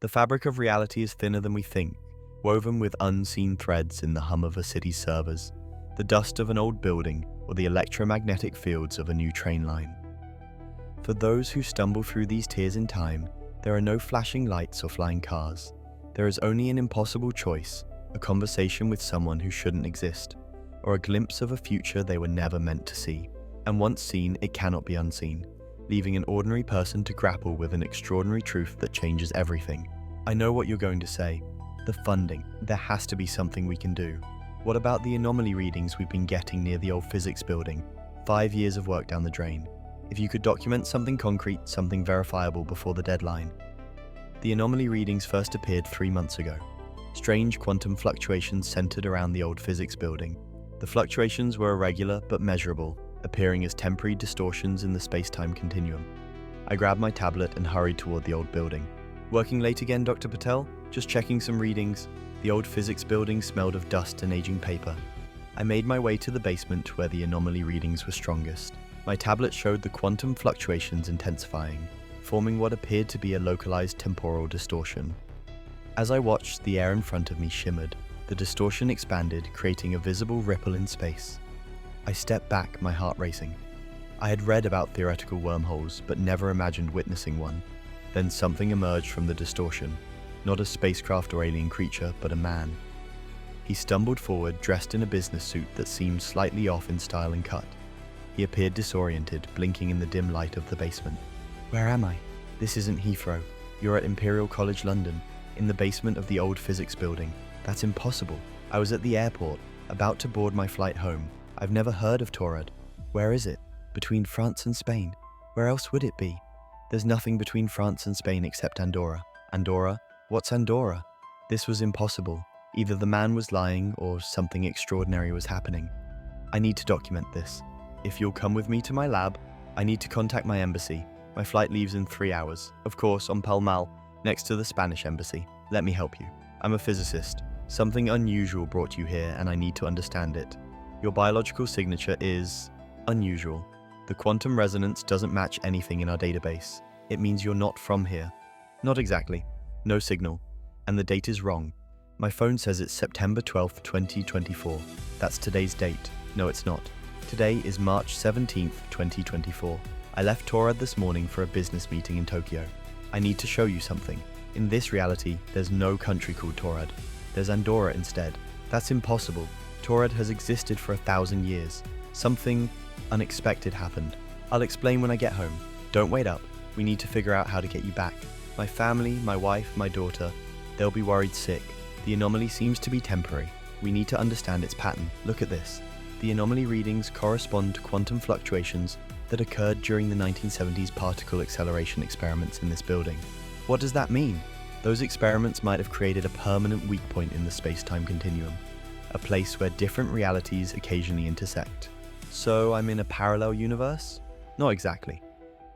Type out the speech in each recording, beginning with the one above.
The fabric of reality is thinner than we think, woven with unseen threads in the hum of a city's servers, the dust of an old building, or the electromagnetic fields of a new train line. For those who stumble through these tiers in time, there are no flashing lights or flying cars. There is only an impossible choice, a conversation with someone who shouldn't exist, or a glimpse of a future they were never meant to see. And once seen, it cannot be unseen, leaving an ordinary person to grapple with an extraordinary truth that changes everything. I know what you're going to say. The funding. There has to be something we can do. What about the anomaly readings we've been getting near the old physics building? 5 years of work down the drain. If you could document something concrete, something verifiable before the deadline. The anomaly readings first appeared 3 months ago. Strange quantum fluctuations centered around the old physics building. The fluctuations were irregular but measurable, appearing as temporary distortions in the space-time continuum. I grabbed my tablet and hurried toward the old building. Working late again, Dr. Patel? Just checking some readings. The old physics building smelled of dust and aging paper. I made my way to the basement where the anomaly readings were strongest. My tablet showed the quantum fluctuations intensifying, forming what appeared to be a localized temporal distortion. As I watched, the air in front of me shimmered. The distortion expanded, creating a visible ripple in space. I stepped back, my heart racing. I had read about theoretical wormholes, but never imagined witnessing one. Then something emerged from the distortion. Not a spacecraft or alien creature, but a man. He stumbled forward, dressed in a business suit that seemed slightly off in style and cut. He appeared disoriented, blinking in the dim light of the basement. Where am I? This isn't Heathrow. You're at Imperial College London, in the basement of the old physics building. That's impossible. I was at the airport, about to board my flight home. I've never heard of Taured. Where is it? Between France and Spain. Where else would it be? There's nothing between France and Spain except Andorra. Andorra? What's Andorra? This was impossible. Either the man was lying or something extraordinary was happening. I need to document this. If you'll come with me to my lab, I need to contact my embassy. My flight leaves in 3 hours. Of course, on Pall Mall, next to the Spanish embassy. Let me help you. I'm a physicist. Something unusual brought you here and I need to understand it. Your biological signature is unusual. The quantum resonance doesn't match anything in our database. It means you're not from here. Not exactly. No signal. And the date is wrong. My phone says it's September 12th, 2024. That's today's date. No, it's not. Today is March 17th, 2024. I left Taured this morning for a business meeting in Tokyo. I need to show you something. In this reality, there's no country called Taured. There's Andorra instead. That's impossible. Taured has existed for 1,000 years. Something unexpected happened. I'll explain when I get home. Don't wait up. We need to figure out how to get you back. My family, my wife, my daughter, they'll be worried sick. The anomaly seems to be temporary. We need to understand its pattern. Look at this. The anomaly readings correspond to quantum fluctuations that occurred during the 1970s particle acceleration experiments in this building. What does that mean? Those experiments might have created a permanent weak point in the space-time continuum, a place where different realities occasionally intersect. So I'm in a parallel universe? Not exactly.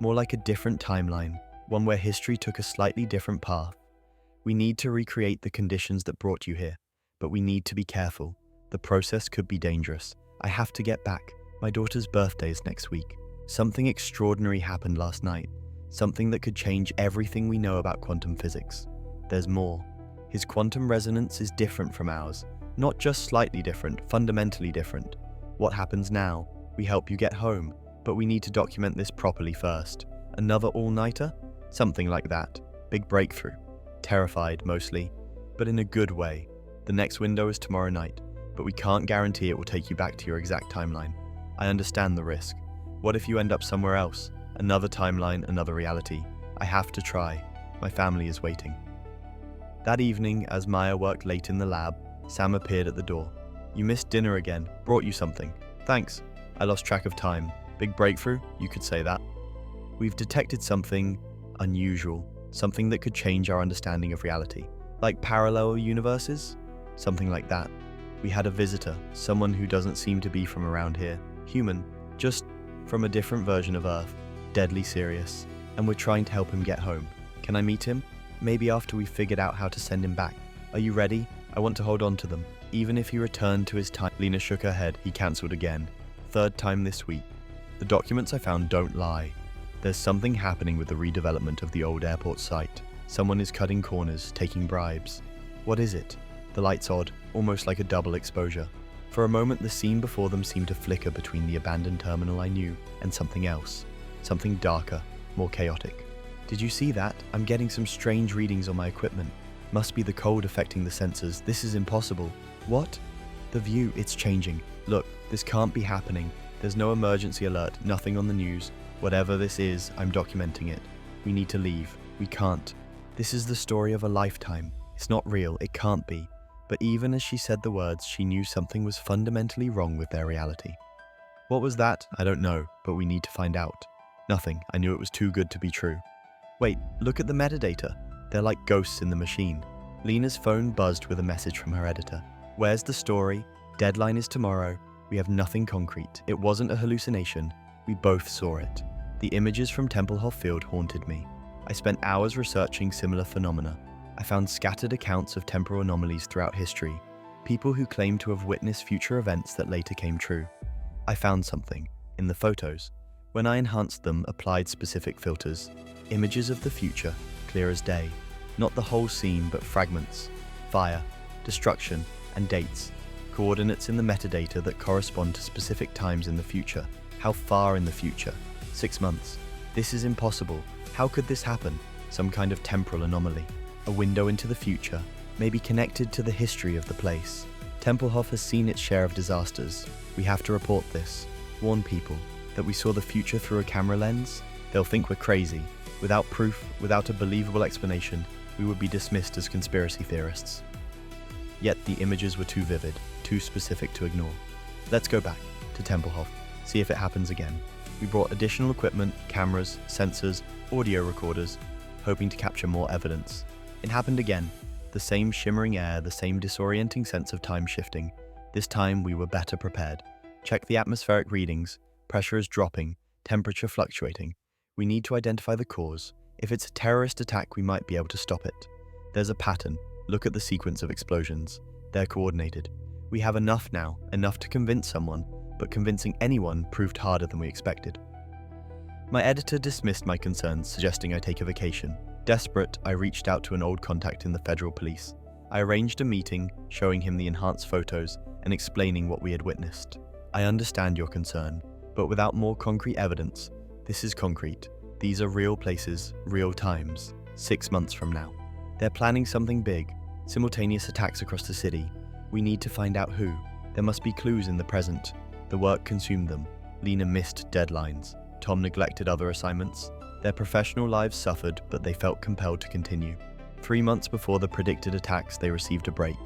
More like a different timeline, one where history took a slightly different path. We need to recreate the conditions that brought you here, but we need to be careful. The process could be dangerous. I have to get back. My daughter's birthday is next week. Something extraordinary happened last night. Something that could change everything we know about quantum physics. There's more. His quantum resonance is different from ours. Not just slightly different, fundamentally different. What happens now? We help you get home, but we need to document this properly first. Another all-nighter? Something like that. Big breakthrough. Terrified, mostly, but in a good way. The next window is tomorrow night, but we can't guarantee it will take you back to your exact timeline. I understand the risk. What if you end up somewhere else? Another timeline, another reality. I have to try. My family is waiting. That evening, as Maya worked late in the lab, Sam appeared at the door. You missed dinner again. Brought you something. Thanks. I lost track of time. Big breakthrough? You could say that. We've detected something unusual. Something that could change our understanding of reality. Like parallel universes? Something like that. We had a visitor, someone who doesn't seem to be from around here. Human, just from a different version of Earth. Deadly serious. And we're trying to help him get home. Can I meet him? Maybe after we've figured out how to send him back. Are you ready? I want to hold on to them. Even if he returned to his time. Lena shook her head. He cancelled again. 3rd time this week. The documents I found don't lie. There's something happening with the redevelopment of the old airport site. Someone is cutting corners, taking bribes. What is it? The light's odd, almost like a double exposure. For a moment, the scene before them seemed to flicker between the abandoned terminal I knew and something else. Something darker, more chaotic. Did you see that? I'm getting some strange readings on my equipment. Must be the cold affecting the sensors. This is impossible. What? The view, it's changing. Look, this can't be happening. There's no emergency alert, nothing on the news. Whatever this is, I'm documenting it. We need to leave. We can't. This is the story of a lifetime. It's not real. It can't be. But even as she said the words, she knew something was fundamentally wrong with their reality. What was that? I don't know, but we need to find out. Nothing. I knew it was too good to be true. Wait, look at the metadata. They're like ghosts in the machine. Lena's phone buzzed with a message from her editor. Where's the story? Deadline is tomorrow. We have nothing concrete. It wasn't a hallucination. We both saw it. The images from Tempelhof Field haunted me. I spent hours researching similar phenomena. I found scattered accounts of temporal anomalies throughout history, people who claimed to have witnessed future events that later came true. I found something in the photos. When I enhanced them, applied specific filters, images of the future, clear as day. Not the whole scene, but fragments, fire, destruction, and dates. Coordinates in the metadata that correspond to specific times in the future. How far in the future? 6 months. This is impossible. How could this happen? Some kind of temporal anomaly. A window into the future, maybe connected to the history of the place. Tempelhof has seen its share of disasters. We have to report this. Warn people that we saw the future through a camera lens. They'll think we're crazy. Without proof, without a believable explanation, we would be dismissed as conspiracy theorists. Yet the images were too vivid, too specific to ignore. Let's go back to Tempelhof, see if it happens again. We brought additional equipment, cameras, sensors, audio recorders, hoping to capture more evidence. It happened again. The same shimmering air, the same disorienting sense of time shifting. This time we were better prepared. Check the atmospheric readings. Pressure is dropping, temperature fluctuating. We need to identify the cause. If it's a terrorist attack, we might be able to stop it. There's a pattern. Look at the sequence of explosions. They're coordinated. We have enough now, enough to convince someone, but convincing anyone proved harder than we expected. My editor dismissed my concerns, suggesting I take a vacation. Desperate, I reached out to an old contact in the federal police. I arranged a meeting, showing him the enhanced photos and explaining what we had witnessed. I understand your concern, but without more concrete evidence, this is concrete. These are real places, real times, 6 months from now. They're planning something big, simultaneous attacks across the city. We need to find out who. There must be clues in the present. The work consumed them. Lena missed deadlines. Tom neglected other assignments. Their professional lives suffered, but they felt compelled to continue. 3 months before the predicted attacks, they received a break.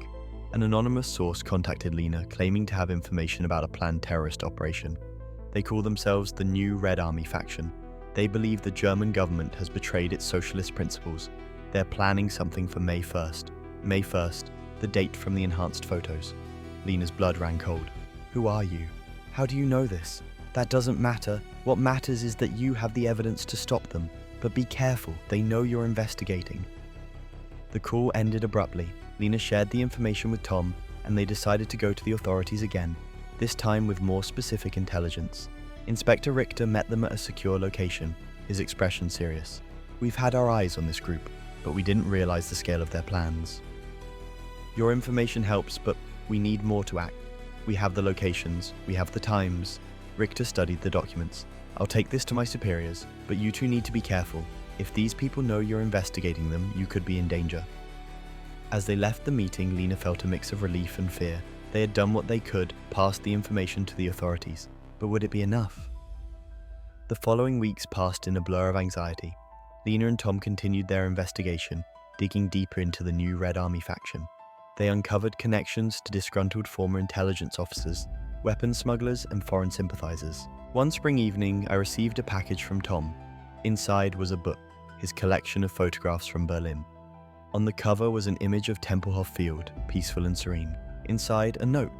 An anonymous source contacted Lena, claiming to have information about a planned terrorist operation. They call themselves the New Red Army faction. They believe the German government has betrayed its socialist principles. They're planning something for May 1st. May 1st, the date from the enhanced photos. Lena's blood ran cold. Who are you? How do you know this? That doesn't matter. What matters is that you have the evidence to stop them. But be careful, they know you're investigating. The call ended abruptly. Lena shared the information with Tom, and they decided to go to the authorities again, this time with more specific intelligence. Inspector Richter met them at a secure location, his expression serious. We've had our eyes on this group, but we didn't realize the scale of their plans. Your information helps, but we need more to act. We have the locations, we have the times. Richter studied the documents. I'll take this to my superiors, but you two need to be careful. If these people know you're investigating them, you could be in danger. As they left the meeting, Lena felt a mix of relief and fear. They had done what they could, passed the information to the authorities. But would it be enough? The following weeks passed in a blur of anxiety. Lena and Tom continued their investigation, digging deeper into the New Red Army faction. They uncovered connections to disgruntled former intelligence officers, weapons smugglers, and foreign sympathizers. One spring evening, I received a package from Tom. Inside was a book, his collection of photographs from Berlin. On the cover was an image of Tempelhof Field, peaceful and serene. Inside, a note.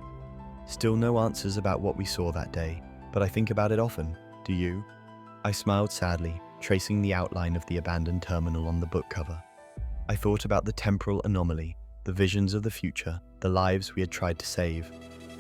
Still no answers about what we saw that day, but I think about it often. Do you? I smiled sadly, tracing the outline of the abandoned terminal on the book cover. I thought about the temporal anomaly, the visions of the future, the lives we had tried to save.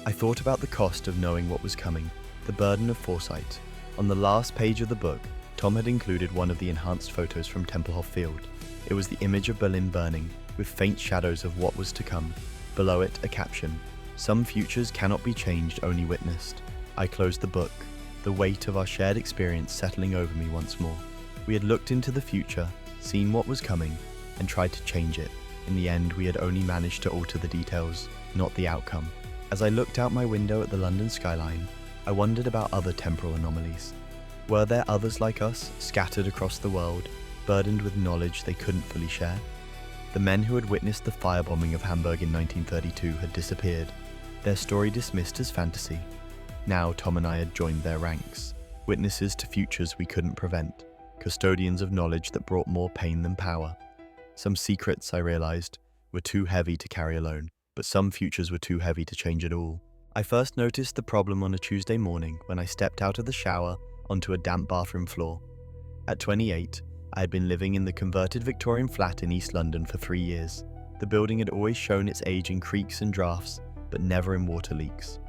I thought about the cost of knowing what was coming, the burden of foresight. On the last page of the book, Tom had included one of the enhanced photos from Tempelhof Field. It was the image of Berlin burning, with faint shadows of what was to come. Below it, a caption: "Some futures cannot be changed, only witnessed." I closed the book, the weight of our shared experience settling over me once more. We had looked into the future, seen what was coming, and tried to change it. In the end, we had only managed to alter the details, not the outcome. As I looked out my window at the London skyline, I wondered about other temporal anomalies. Were there others like us, scattered across the world, burdened with knowledge they couldn't fully share? The men who had witnessed the firebombing of Hamburg in 1932 had disappeared, their story dismissed as fantasy. Now Tom and I had joined their ranks, witnesses to futures we couldn't prevent, custodians of knowledge that brought more pain than power. Some secrets, I realized, were too heavy to carry alone, but some futures were too heavy to change at all. I first noticed the problem on a Tuesday morning when I stepped out of the shower onto a damp bathroom floor. At 28, I had been living in the converted Victorian flat in East London for 3 years. The building had always shown its age in creaks and drafts, but never in water leaks.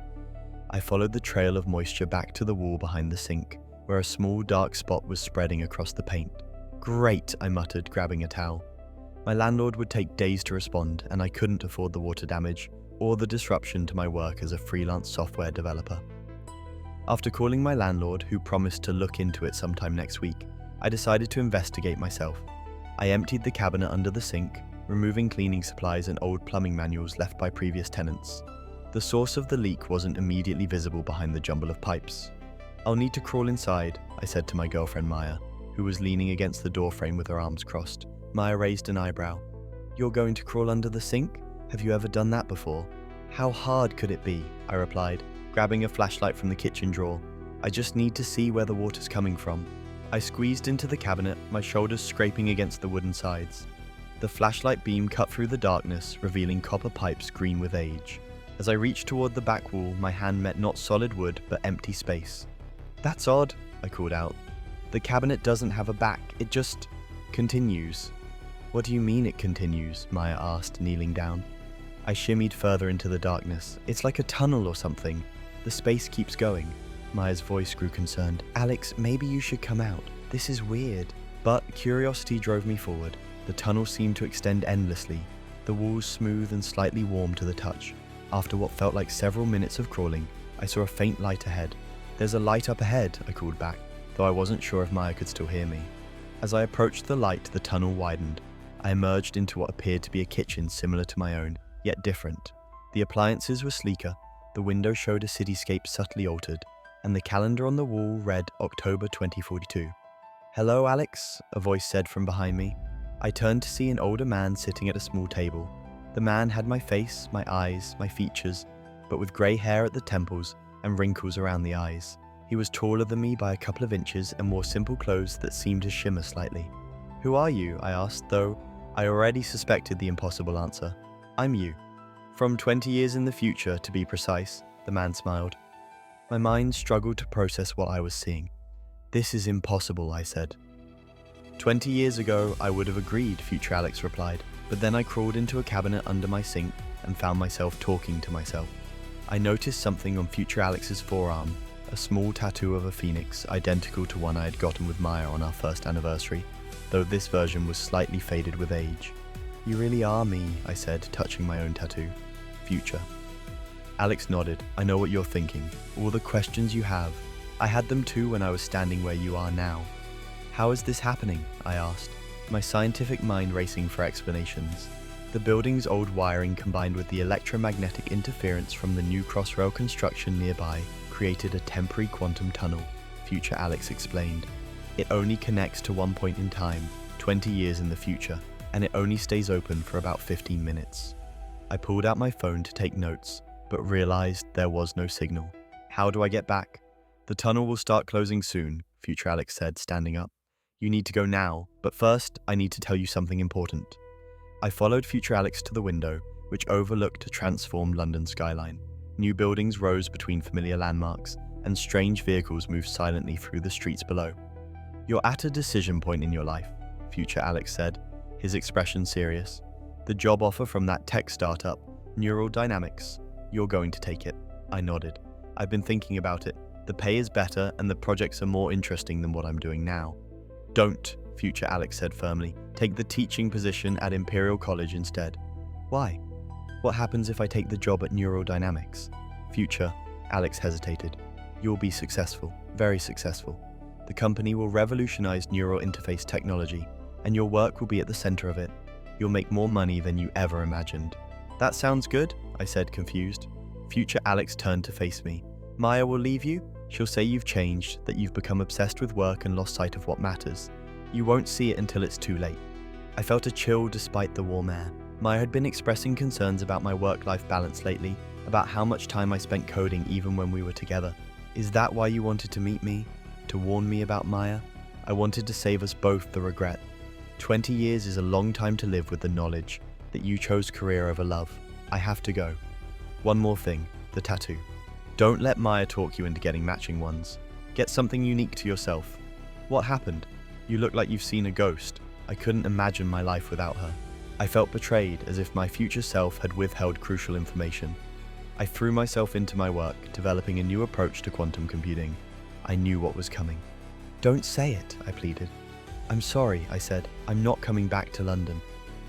I followed the trail of moisture back to the wall behind the sink, where a small dark spot was spreading across the paint. "Great," I muttered, grabbing a towel. My landlord would take days to respond, and I couldn't afford the water damage or the disruption to my work as a freelance software developer. After calling my landlord, who promised to look into it sometime next week, I decided to investigate myself. I emptied the cabinet under the sink, removing cleaning supplies and old plumbing manuals left by previous tenants. The source of the leak wasn't immediately visible behind the jumble of pipes. "I'll need to crawl inside," I said to my girlfriend Maya, who was leaning against the doorframe with her arms crossed. Maya raised an eyebrow. "You're going to crawl under the sink? Have you ever done that before?" "How hard could it be?" I replied, grabbing a flashlight from the kitchen drawer. "I just need to see where the water's coming from." I squeezed into the cabinet, my shoulders scraping against the wooden sides. The flashlight beam cut through the darkness, revealing copper pipes green with age. As I reached toward the back wall, my hand met not solid wood, but empty space. "That's odd," I called out. "The cabinet doesn't have a back, it just continues." "What do you mean it continues?" Maya asked, kneeling down. I shimmied further into the darkness. "It's like a tunnel or something. The space keeps going." Maya's voice grew concerned. "Alex, maybe you should come out. This is weird." But curiosity drove me forward. The tunnel seemed to extend endlessly, the walls smooth and slightly warm to the touch. After what felt like several minutes of crawling, I saw a faint light ahead. "There's a light up ahead," I called back, though I wasn't sure if Maya could still hear me. As I approached the light, the tunnel widened. I emerged into what appeared to be a kitchen similar to my own, yet different. The appliances were sleeker, the window showed a cityscape subtly altered, and the calendar on the wall read October 2042. "Hello, Alex," a voice said from behind me. I turned to see an older man sitting at a small table. The man had my face, my eyes, my features, but with grey hair at the temples and wrinkles around the eyes. He was taller than me by a couple of inches and wore simple clothes that seemed to shimmer slightly. "Who are you?" I asked, though I already suspected the impossible answer. "I'm you. From 20 years in the future, to be precise," the man smiled. My mind struggled to process what I was seeing. "This is impossible," I said. 20 years ago, I would have agreed, future Alex replied, but then I crawled into a cabinet under my sink and found myself talking to myself. I noticed something on future Alex's forearm, a small tattoo of a phoenix, identical to one I had gotten with Maya on our first anniversary, though this version was slightly faded with age. "You really are me," I said, touching my own tattoo. "Future." Alex nodded. "I know what you're thinking. All the questions you have. I had them too when I was standing where you are now." "How is this happening?" I asked, my scientific mind racing for explanations. The building's old wiring combined with the electromagnetic interference from the new crossrail construction nearby created a temporary quantum tunnel, future Alex explained. "It only connects to one point in time, 20 years in the future, and it only stays open for about 15 minutes. I pulled out my phone to take notes, but realized there was no signal. "How do I get back?" "The tunnel will start closing soon," future Alex said, standing up. "You need to go now, but first, I need to tell you something important." I followed future Alex to the window, which overlooked a transformed London skyline. New buildings rose between familiar landmarks, and strange vehicles moved silently through the streets below. "You're at a decision point in your life," future Alex said, his expression serious. "The job offer from that tech startup, Neural Dynamics. You're going to take it." I nodded. "I've been thinking about it. The pay is better and the projects are more interesting than what I'm doing now." "Don't," future Alex said firmly. Take the teaching position at Imperial College instead. Why? What happens if I take the job at Neural Dynamics? Future Alex hesitated. You'll be successful, very successful. The company will revolutionize neural interface technology, and your work will be at the center of it. You'll make more money than you ever imagined. That sounds good, I said, confused. Future Alex turned to face me. Maya will leave you. She'll say you've changed, that you've become obsessed with work and lost sight of what matters. You won't see it until it's too late. I felt a chill despite the warm air. Maya had been expressing concerns about my work-life balance lately, about how much time I spent coding even when we were together. Is that why you wanted to meet me? To warn me about Maya? I wanted to save us both the regret. 20 years is a long time to live with the knowledge that you chose career over love. I have to go. One more thing, the tattoo. Don't let Maya talk you into getting matching ones. Get something unique to yourself. What happened? You look like you've seen a ghost. I couldn't imagine my life without her. I felt betrayed, as if my future self had withheld crucial information. I threw myself into my work, developing a new approach to quantum computing. I knew what was coming. Don't say it, I pleaded. I'm sorry, I said. I'm not coming back to London.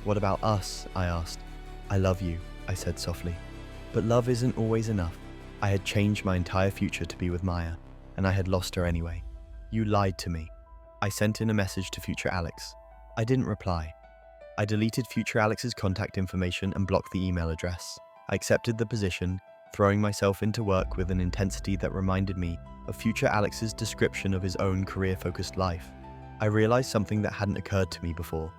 What about us? I asked. I love you, I said softly. But love isn't always enough. I had changed my entire future to be with Maya, and I had lost her anyway. You lied to me. I sent in a message to future Alex. I didn't reply. I deleted future Alex's contact information and blocked the email address. I accepted the position, throwing myself into work with an intensity that reminded me of future Alex's description of his own career-focused life. I realized something that hadn't occurred to me before.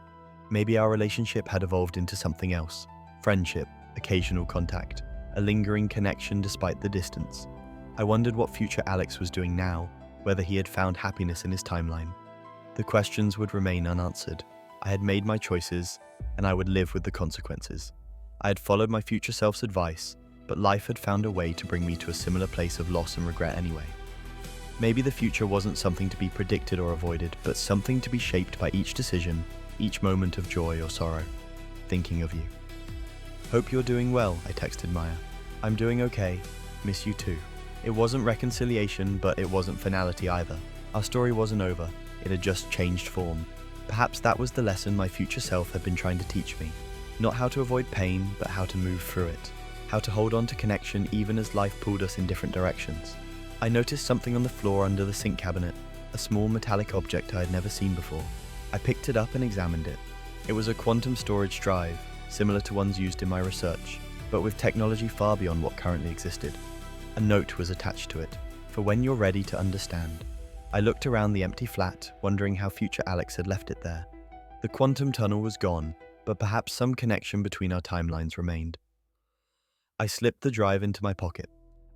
Maybe our relationship had evolved into something else. Friendship, occasional contact, a lingering connection despite the distance. I wondered what future Alex was doing now, whether he had found happiness in his timeline. The questions would remain unanswered. I had made my choices, and I would live with the consequences. I had followed my future self's advice, but life had found a way to bring me to a similar place of loss and regret anyway. Maybe the future wasn't something to be predicted or avoided, but something to be shaped by each decision, each moment of joy or sorrow. Thinking of you. Hope you're doing well, I texted Maya. I'm doing okay. Miss you too. It wasn't reconciliation, but it wasn't finality either. Our story wasn't over. It had just changed form. Perhaps that was the lesson my future self had been trying to teach me. Not how to avoid pain, but how to move through it. How to hold on to connection even as life pulled us in different directions. I noticed something on the floor under the sink cabinet, a small metallic object I had never seen before. I picked it up and examined it. It was a quantum storage drive, similar to ones used in my research, but with technology far beyond what currently existed. A note was attached to it, for when you're ready to understand. I looked around the empty flat, wondering how future Alex had left it there. The quantum tunnel was gone, but perhaps some connection between our timelines remained. I slipped the drive into my pocket.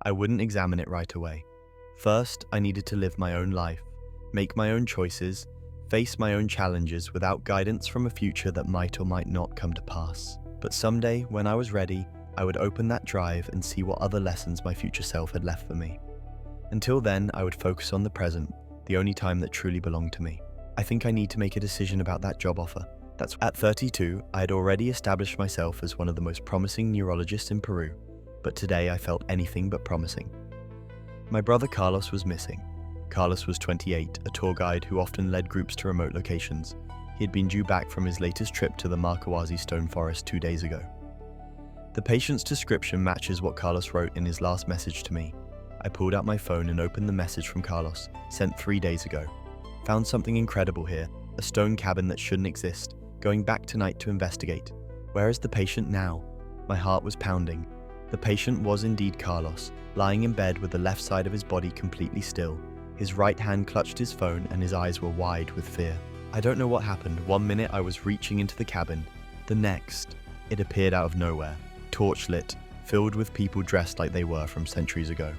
I wouldn't examine it right away. First, I needed to live my own life, make my own choices, face my own challenges without guidance from a future that might or might not come to pass. But someday, when I was ready, I would open that drive and see what other lessons my future self had left for me. Until then, I would focus on the present, the only time that truly belonged to me. I think I need to make a decision about that job offer. At 32, I had already established myself as one of the most promising neurologists in Peru, but today I felt anything but promising. My brother Carlos was missing. Carlos was 28, a tour guide who often led groups to remote locations. He had been due back from his latest trip to the Markawazi Stone Forest 2 days ago. The patient's description matches what Carlos wrote in his last message to me. I pulled out my phone and opened the message from Carlos, sent 3 days ago. Found something incredible here, a stone cabin that shouldn't exist, going back tonight to investigate. Where is the patient now? My heart was pounding. The patient was indeed Carlos, lying in bed with the left side of his body completely still. His right hand clutched his phone and his eyes were wide with fear. I don't know what happened. 1 minute I was reaching into the cabin. The next, it appeared out of nowhere, torchlit, filled with people dressed like they were from centuries ago.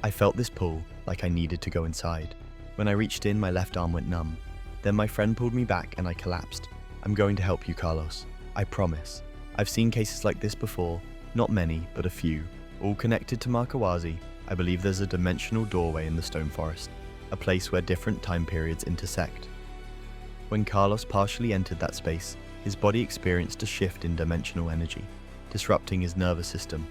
I felt this pull, like I needed to go inside. When I reached in, my left arm went numb. Then my friend pulled me back and I collapsed. I'm going to help you, Carlos. I promise. I've seen cases like this before, not many, but a few. All connected to Markawazi. I believe there's a dimensional doorway in the stone forest, a place where different time periods intersect. When Carlos partially entered that space, his body experienced a shift in dimensional energy, disrupting his nervous system.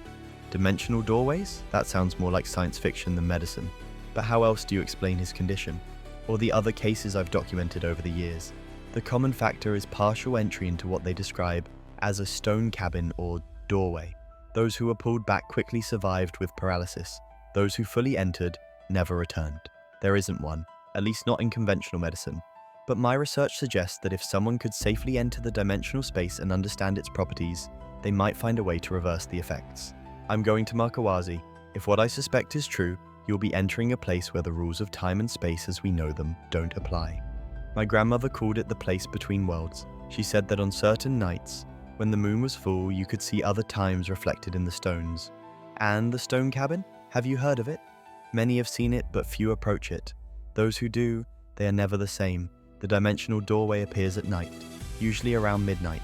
Dimensional doorways? That sounds more like science fiction than medicine. But how else do you explain his condition? Or the other cases I've documented over the years? The common factor is partial entry into what they describe as a stone cabin or doorway. Those who were pulled back quickly survived with paralysis. Those who fully entered never returned. There isn't one, at least not in conventional medicine. But my research suggests that if someone could safely enter the dimensional space and understand its properties, they might find a way to reverse the effects. I'm going to Markawazi. If what I suspect is true, you'll be entering a place where the rules of time and space as we know them don't apply. My grandmother called it the place between worlds. She said that on certain nights, when the moon was full, you could see other times reflected in the stones. And the stone cabin? Have you heard of it? Many have seen it, but few approach it. Those who do, they are never the same. The dimensional doorway appears at night, usually around midnight.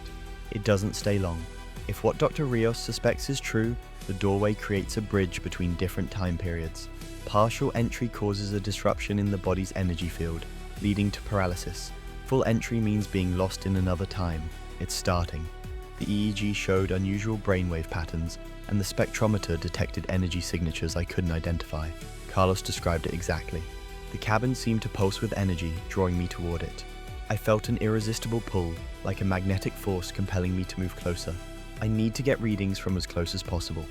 It doesn't stay long. If what Dr. Rios suspects is true, the doorway creates a bridge between different time periods. Partial entry causes a disruption in the body's energy field, leading to paralysis. Full entry means being lost in another time. It's starting. The EEG showed unusual brainwave patterns, and the spectrometer detected energy signatures I couldn't identify. Carlos described it exactly. The cabin seemed to pulse with energy, drawing me toward it. I felt an irresistible pull, like a magnetic force compelling me to move closer. I need to get readings from as close as possible.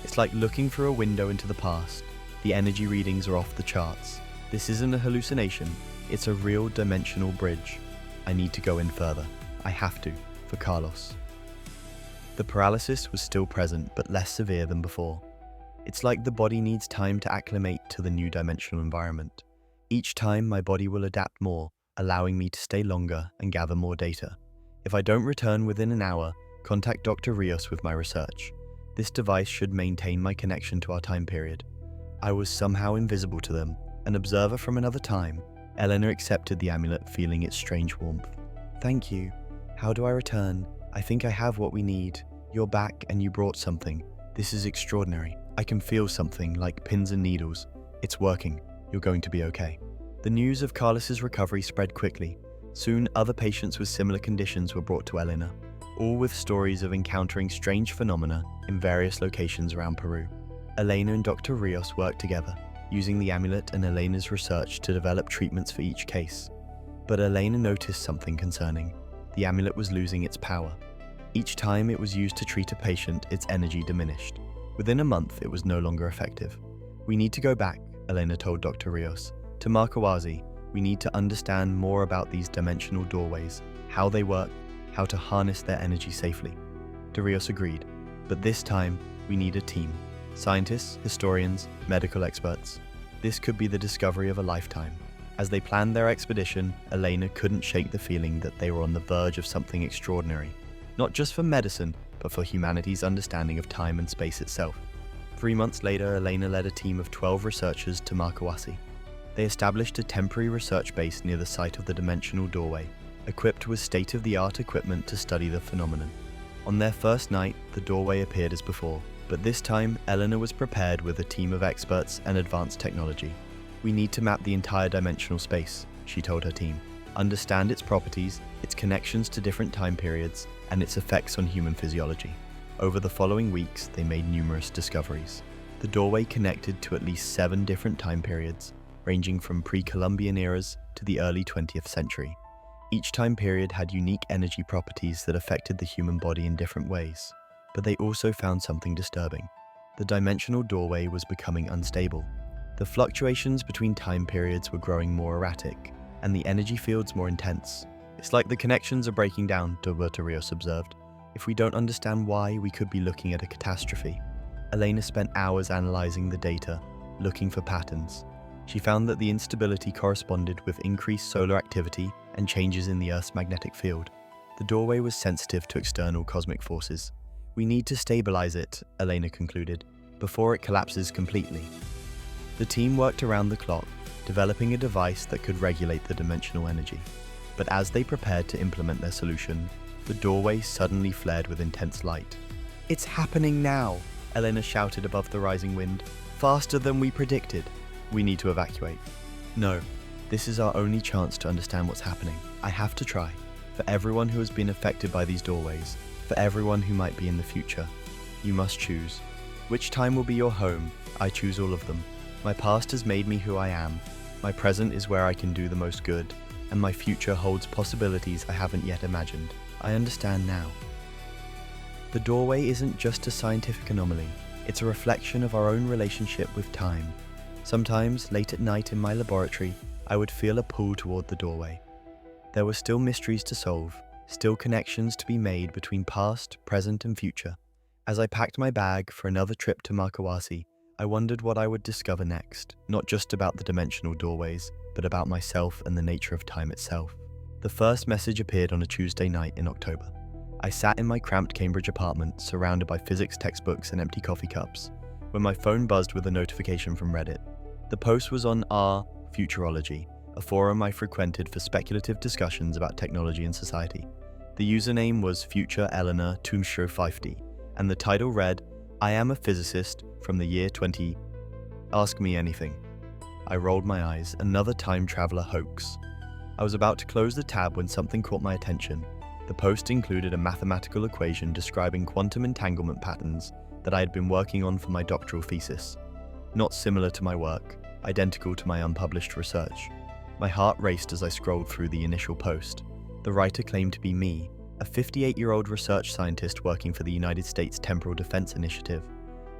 It's like looking through a window into the past. The energy readings are off the charts. This isn't a hallucination, it's a real dimensional bridge. I need to go in further. I have to, for Carlos. The paralysis was still present, but less severe than before. It's like the body needs time to acclimate to the new dimensional environment. Each time, my body will adapt more, allowing me to stay longer and gather more data. If I don't return within an hour, contact Dr. Rios with my research. This device should maintain my connection to our time period. I was somehow invisible to them, an observer from another time. Elena accepted the amulet, feeling its strange warmth. Thank you. How do I return? I think I have what we need. You're back and you brought something. This is extraordinary. I can feel something like pins and needles. It's working. You're going to be okay. The news of Carlos's recovery spread quickly. Soon, other patients with similar conditions were brought to Elena, all with stories of encountering strange phenomena in various locations around Peru. Elena and Dr. Rios worked together, using the amulet and Elena's research to develop treatments for each case. But Elena noticed something concerning. The amulet was losing its power. Each time it was used to treat a patient, its energy diminished. Within a month, it was no longer effective. We need to go back, Elena told Dr. Rios. To Markawazi, we need to understand more about these dimensional doorways, how they work, how to harness their energy safely. De Rios agreed, but this time, we need a team. Scientists, historians, medical experts. This could be the discovery of a lifetime. As they planned their expedition, Elena couldn't shake the feeling that they were on the verge of something extraordinary. Not just for medicine, but for humanity's understanding of time and space itself. 3 months later, Elena led a team of 12 researchers to Markawazi. They established a temporary research base near the site of the dimensional doorway, equipped with state-of-the-art equipment to study the phenomenon. On their first night, the doorway appeared as before, but this time, Elena was prepared with a team of experts and advanced technology. We need to map the entire dimensional space, she told her team. Understand its properties, its connections to different time periods, and its effects on human physiology. Over the following weeks, they made numerous discoveries. The doorway connected to at least 7 different time periods, ranging from pre-Columbian eras to the early 20th century. Each time period had unique energy properties that affected the human body in different ways. But they also found something disturbing. The dimensional doorway was becoming unstable. The fluctuations between time periods were growing more erratic, and the energy fields more intense. It's like the connections are breaking down, Dr. Rios observed. If we don't understand why, we could be looking at a catastrophe. Elena spent hours analyzing the data, looking for patterns. She found that the instability corresponded with increased solar activity and changes in the Earth's magnetic field. The doorway was sensitive to external cosmic forces. We need to stabilize it, Elena concluded, before it collapses completely. The team worked around the clock, developing a device that could regulate the dimensional energy. But as they prepared to implement their solution, the doorway suddenly flared with intense light. "It's happening now," Elena shouted above the rising wind. "Faster than we predicted. We need to evacuate." "No, this is our only chance to understand what's happening. I have to try. For everyone who has been affected by these doorways, for everyone who might be in the future, you must choose. Which time will be your home? I choose all of them. My past has made me who I am. My present is where I can do the most good. and my future holds possibilities I haven't yet imagined. I understand now. The doorway isn't just a scientific anomaly, it's a reflection of our own relationship with time. Sometimes, late at night in my laboratory, I would feel a pull toward the doorway. There were still mysteries to solve, still connections to be made between past, present, and future. As I packed my bag for another trip to Makawasi, I wondered what I would discover next, not just about the dimensional doorways, but about myself and the nature of time itself. The first message appeared on a Tuesday night in October. I sat in my cramped Cambridge apartment, surrounded by physics textbooks and empty coffee cups, when my phone buzzed with a notification from Reddit. The post was on r/Futurology, a forum I frequented for speculative discussions about technology and society. The username was Future Eleanor Tumsho50, and the title read, "I am a physicist from the year 20. Ask me anything." I rolled my eyes. Another time traveler hoax. I was about to close the tab when something caught my attention. The post included a mathematical equation describing quantum entanglement patterns that I had been working on for my doctoral thesis. Not similar to my work, identical to my unpublished research. My heart raced as I scrolled through the initial post. The writer claimed to be me, a 58-year-old research scientist working for the United States Temporal Defense Initiative.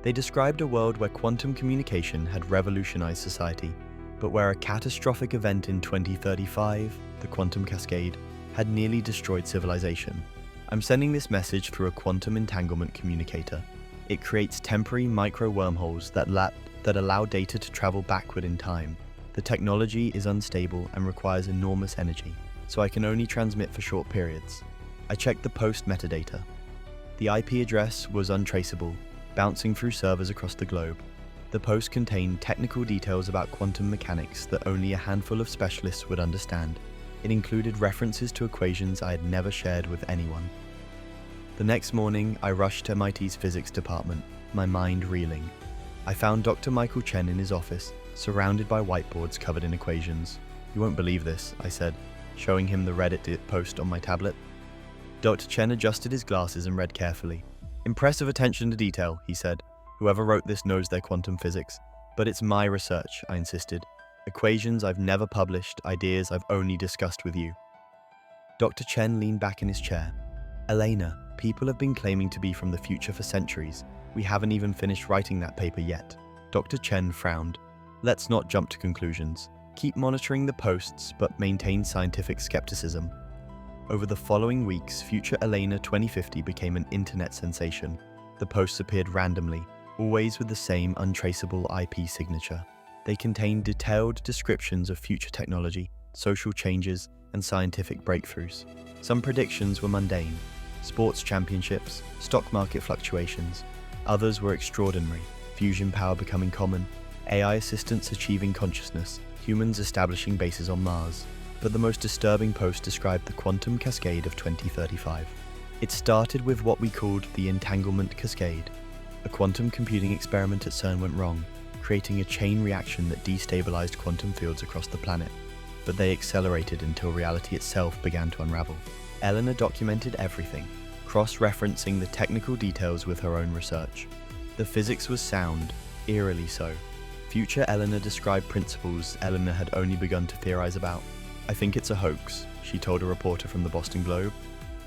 They described a world where quantum communication had revolutionized society, but where a catastrophic event in 2035, the quantum cascade, had nearly destroyed civilization. I'm sending this message through a quantum entanglement communicator. It creates temporary micro wormholes that allow data to travel backward in time. The technology is unstable and requires enormous energy, so I can only transmit for short periods. I checked the post metadata. The IP address was untraceable, bouncing through servers across the globe. The post contained technical details about quantum mechanics that only a handful of specialists would understand. It included references to equations I had never shared with anyone. The next morning, I rushed to MIT's physics department, my mind reeling. I found Dr. Michael Chen in his office, surrounded by whiteboards covered in equations. "You won't believe this," I said, showing him the Reddit post on my tablet. Dr. Chen adjusted his glasses and read carefully. "Impressive attention to detail," he said. "Whoever wrote this knows their quantum physics. But it's my research," I insisted. "Equations I've never published, ideas I've only discussed with you." Dr. Chen leaned back in his chair. "Elena, people have been claiming to be from the future for centuries. We haven't even finished writing that paper yet." Dr. Chen frowned. "Let's not jump to conclusions. Keep monitoring the posts, but maintain scientific skepticism." Over the following weeks, Future Elena 2050 became an internet sensation. The posts appeared randomly, always with the same untraceable IP signature. They contained detailed descriptions of future technology, social changes, and scientific breakthroughs. Some predictions were mundane: sports championships, stock market fluctuations. Others were extraordinary: fusion power becoming common, AI assistants achieving consciousness, humans establishing bases on Mars. But the most disturbing post described the quantum cascade of 2035. It started with what we called the entanglement cascade. A quantum computing experiment at CERN went wrong, creating a chain reaction that destabilized quantum fields across the planet. But they accelerated until reality itself began to unravel. Eleanor documented everything, cross-referencing the technical details with her own research. The physics was sound, eerily so. Future Eleanor described principles Eleanor had only begun to theorize about. "I think it's a hoax," she told a reporter from the Boston Globe.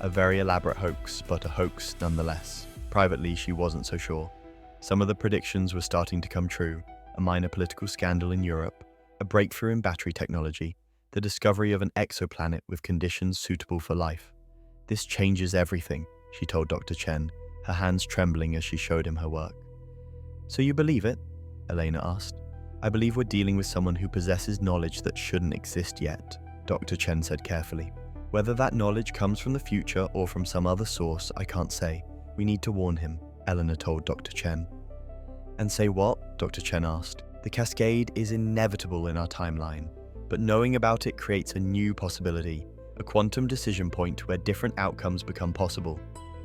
A very elaborate hoax, but a hoax nonetheless. Privately, she wasn't so sure. Some of the predictions were starting to come true: a minor political scandal in Europe, a breakthrough in battery technology, the discovery of an exoplanet with conditions suitable for life. "This changes everything," she told Dr. Chen, her hands trembling as she showed him her work. "So you believe it?" Elena asked. "I believe we're dealing with someone who possesses knowledge that shouldn't exist yet," Dr. Chen said carefully. "Whether that knowledge comes from the future or from some other source, I can't say. We need to warn him," Eleanor told Dr. Chen. "And say what?" Dr. Chen asked. "The cascade is inevitable in our timeline, but knowing about it creates a new possibility, a quantum decision point where different outcomes become possible.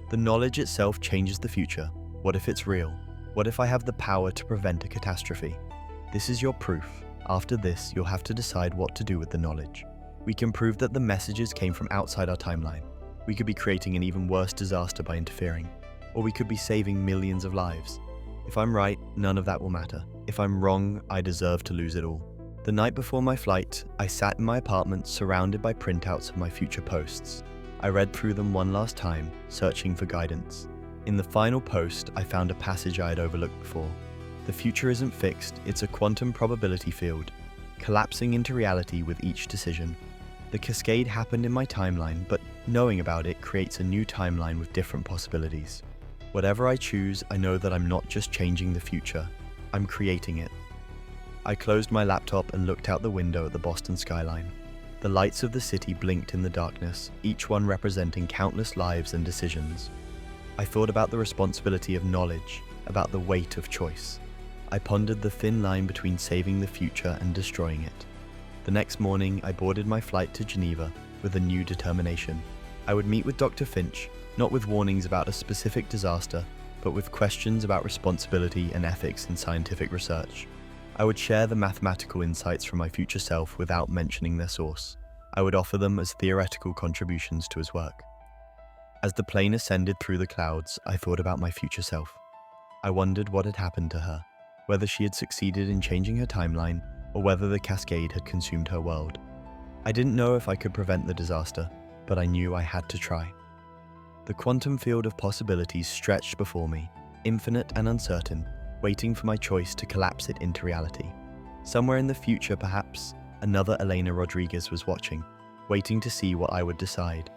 The knowledge itself changes the future. What if it's real? What if I have the power to prevent a catastrophe? This is your proof. After this, you'll have to decide what to do with the knowledge. We can prove that the messages came from outside our timeline. We could be creating an even worse disaster by interfering, or we could be saving millions of lives. If I'm right, none of that will matter. If I'm wrong, I deserve to lose it all." The night before my flight, I sat in my apartment surrounded by printouts of my future posts. I read through them one last time, searching for guidance. In the final post, I found a passage I had overlooked before. The future isn't fixed, it's a quantum probability field, collapsing into reality with each decision. The cascade happened in my timeline, but knowing about it creates a new timeline with different possibilities. Whatever I choose, I know that I'm not just changing the future, I'm creating it. I closed my laptop and looked out the window at the Boston skyline. The lights of the city blinked in the darkness, each one representing countless lives and decisions. I thought about the responsibility of knowledge, about the weight of choice. I pondered the thin line between saving the future and destroying it. The next morning, I boarded my flight to Geneva with a new determination. I would meet with Dr. Finch, not with warnings about a specific disaster, but with questions about responsibility and ethics in scientific research. I would share the mathematical insights from my future self without mentioning their source. I would offer them as theoretical contributions to his work. As the plane ascended through the clouds, I thought about my future self. I wondered what had happened to her, whether she had succeeded in changing her timeline, or whether the cascade had consumed her world. I didn't know if I could prevent the disaster, but I knew I had to try. The quantum field of possibilities stretched before me, infinite and uncertain, waiting for my choice to collapse it into reality. Somewhere in the future, perhaps, another Elena Rodriguez was watching, waiting to see what I would decide.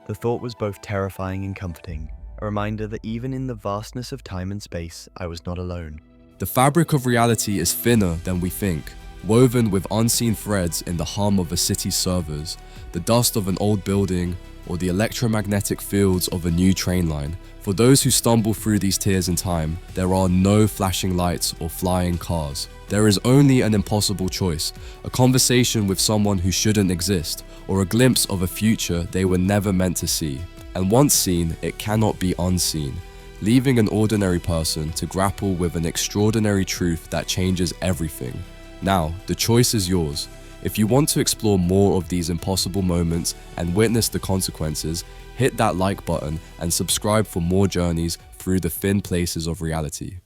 The thought was both terrifying and comforting, a reminder that even in the vastness of time and space, I was not alone. The fabric of reality is thinner than we think, woven with unseen threads in the hum of a city's servers, the dust of an old building, or the electromagnetic fields of a new train line. For those who stumble through these tiers in time, there are no flashing lights or flying cars. There is only an impossible choice, a conversation with someone who shouldn't exist, or a glimpse of a future they were never meant to see. And once seen, it cannot be unseen, leaving an ordinary person to grapple with an extraordinary truth that changes everything. Now, the choice is yours. If you want to explore more of these impossible moments and witness the consequences, hit that like button and subscribe for more journeys through the thin places of reality.